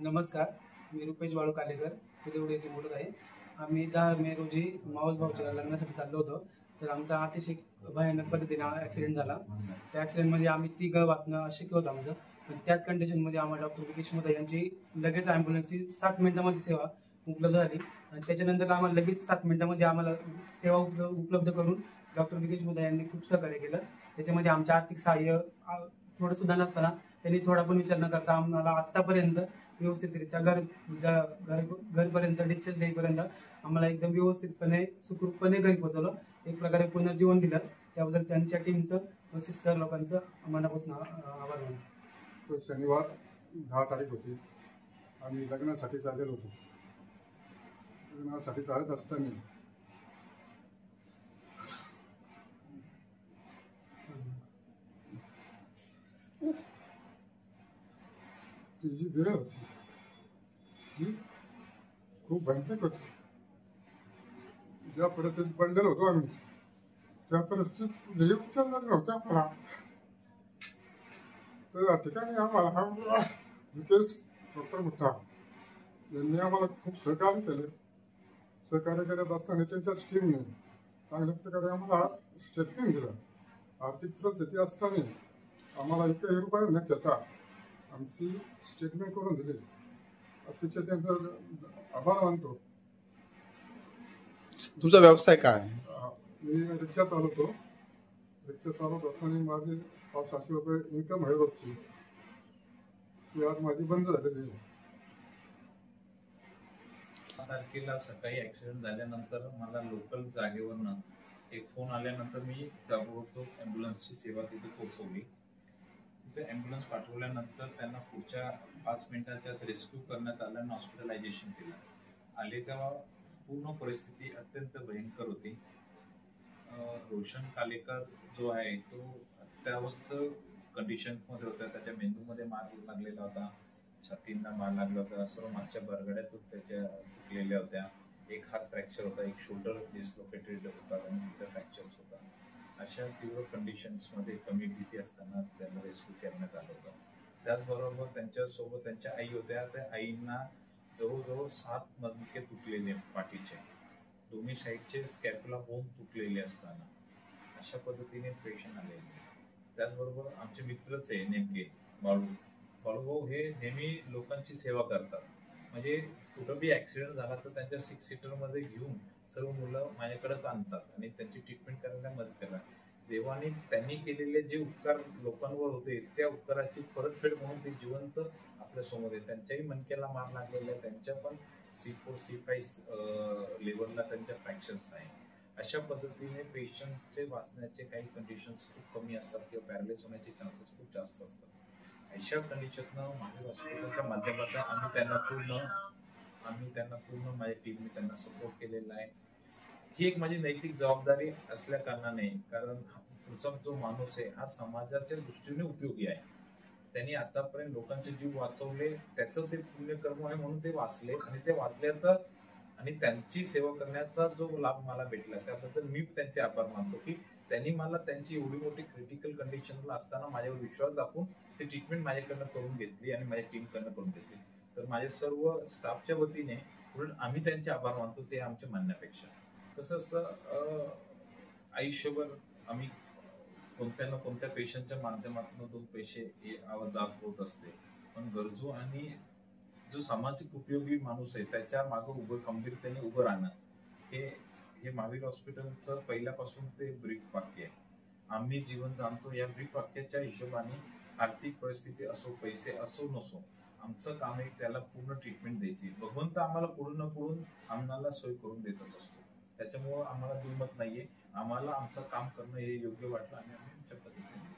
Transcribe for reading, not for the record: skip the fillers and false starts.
नमस्कार, मी रुपेश वाळू कालेकर कुदेवडे येथे बोलत आहे. आम्ही 10 मे रोजी मावस भाऊच्या लग्नासाठी चाललो होतो. तर आमचा अतिशय भयानक पद्धतीने ॲक्सिडेंट झाला. त्या ॲक्सिडेंटमध्ये आम्ही तिघं वाचणं अशक्य होतं आमचं. पण त्याच कंडिशनमध्ये आम्हाला डॉक्टर विकेश मोदय यांची लगेच ॲम्ब्युलन्सची 7 मिनिटांमध्ये सेवा उपलब्ध झाली आणि त्याच्यानंतर आम्हाला लगेच 7 मिनिटांमध्ये आम्हाला सेवा उपलब्ध करून डॉक्टर विकेश मोदय यांनी खूप सहकार्य केलं. त्याच्यामध्ये आमच्या आर्थिक सहाय्य थोडं सुद्धा नसताना त्यांनी थोडा पण विचार न करता आम्हाला आत्तापर्यंत व्यवस्थितरित्या घरपर्यंत डिस्चार्ज देईपर्यंत आम्हाला एकदम व्यवस्थितपणे सुखरूपपणे घरी पोहोचवलं. एक प्रकारे पुनर्जीवन दिलं. त्याबद्दल त्यांच्या टीमचं सिस्टर लोकांचं मनापासून आभार मानतो. तो शनिवार 10 तारीख होती. आम्ही लग्नासाठी चाललेलो होतो. लग्नासाठी चालत असताना ती जी वेळ होती ती खूप भयानक होती. ज्या परिस्थितीत पडलेलो होतो आम्ही त्या परिस्थितीत विचार नव्हत्या आम्हाला. तर या ठिकाणी आम्हाला हा विकेश डॉक्टर मुठा यांनी आम्हाला खूप सहकार्य केले. सहकार्य करत असताना त्यांच्या टीमने चांगल्या प्रकारे आम्हाला स्टेटमेंट दिलं. आर्थिक परिस्थिती असताना आम्हाला 1 रुपया न घेता आमची स्टेटमेंट करून दिली. अतिशय त्यांचा आभार मानतो. तुमचा व्यवसाय काय? मी रिक्षा चालवतो. रिक्षा चालवत असताना माझी 500-600 रुपये इन्कम आहे रोजची. ती आज माझी बंद झालेली आहे. तारखेला सकाळी ॲक्सिडेंट झाल्यानंतर मला लोकल जागेवरनं एक फोन आल्यानंतर मी ताबडतोब ॲम्ब्युलन्सची सेवा तिथे पोहोचवली. तिथे ॲम्ब्युलन्स पाठवल्यानंतर त्यांना पुढच्या 5 मिनिटांच्यात रेस्क्यू करण्यात आलं आणि हॉस्पिटलायझेशन केलं. आले तेव्हा पूर्ण परिस्थिती अत्यंत भयंकर होती. रोशन कालेकर जो आहे तो अत्यावस्थ कंडिशनमध्ये होता. त्याच्या मेंदूमध्ये मार लागलेला होता, छातींना मार लागला होता, सर्व मागच्या बरगड्यातून त्याच्या तुटलेल्या होत्या. एक हात फ्रॅक्चर होता, एक शोल्डर डिस्लोकेटेड होता आणि इतर फ्रॅक्चर्स होता. अशा तीव्र कंडिशन्समध्ये कमी भीती असताना त्यांना रेस्क्यू करण्यात आलं होतं. त्याचबरोबर त्यांच्यासोबत त्यांच्या आई होत्या. त्या आईंना जवळजवळ 7 मणके तुटलेले पाठीचे, दोन्ही साईडचे स्कॅप्युला बोन तुटलेले असताना अशा पद्धतीने पेशंट आलेले. त्याचबरोबर आमचे मित्रच आहे नेमके बाळूभाऊ हे नेहमी लोकांची सेवा करतात. म्हणजे कुठं बी ॲक्सिडेंट झाला तर त्यांच्या 6 सीटरमध्ये घेऊन सर्व मुलं माझ्याकडेच आणतात आणि त्यांची ट्रीटमेंट करायला मदत करतात. देवाने त्यांनी केलेले जे उपकार लोकांवर होते त्या उपकाराची परतफेड म्हणून ते जिवंत आपल्यासमोर आहे. त्यांच्याही मणक्याला मार लागलेला आहे. त्यांच्या पण C4, C5 लेवलला त्यांच्या फ्रॅक्चर्स आहे. अशा पद्धतीने पेशंटचे वाचण्याचे काही कंडिशन्स खूप कमी असतात किंवा पॅरालाइज होण्याचे चान्सेस खूप जास्त असतात. अशा कंडिशननं महावीर हॉस्पिटलच्या माध्यमातून आम्ही त्यांना पूर्ण माझ्या टीमने त्यांना सपोर्ट केलेला आहे. ही एक माझी नैतिक जबाबदारी असल्या कारणाने, कारण पुढचा जो माणूस आहे हा समाजाच्या दृष्टीने उपयोगी आहे. त्यांनी आतापर्यंत लोकांचे जीव वाचवले, त्याचं ते पुण्यकर्म आहे म्हणून ते वाचले आणि ते वाचल्याचा आणि त्यांची सेवा करण्याचा जो लाभ मला भेटला त्याबद्दल मी त्यांचे आभार मानतो की त्यांनी मला त्यांची एवढी मोठी क्रिटिकल कंडिशनला असताना माझ्यावर विश्वास दाखवून ते ट्रीटमेंट माझ्याकडनं करून घेतली आणि माझ्या टीमकडनं करून घेतली. तर माझ्या सर्व स्टाफच्या वतीने उलट आम्ही त्यांचे आभार मानतो ते आमच्या म्हणण्यापेक्षा. कसं असतं, आयुष्यभर आम्ही कोणत्या ना कोणत्या पेशंटच्या माध्यमातून 2 पैसे जात होत असते, पण गरजू आणि जो सामाजिक उपयोगी माणूस आहे त्याच्या मागं खंबीरतेने उभं राहणं हे महावीर हॉस्पिटलचं पहिल्यापासून ते ब्रीफ वाक्य आहे. आम्ही जीवन जाणतो या ब्रीफ वाक्याच्या हिशोबाने आर्थिक परिस्थिती असो, पैसे असो नसो, आमचं काम आहे त्याला पूर्ण ट्रीटमेंट द्यायची. भगवंत आम्हाला पुढून न पुढून आम्हाला सोय करून देतच असतो. त्याच्यामुळं आम्हाला दुर्मत नाहीये. आम्हाला आमचं काम करणं हे योग्य वाटलं आणि आम्ही आमच्या पद्धतीने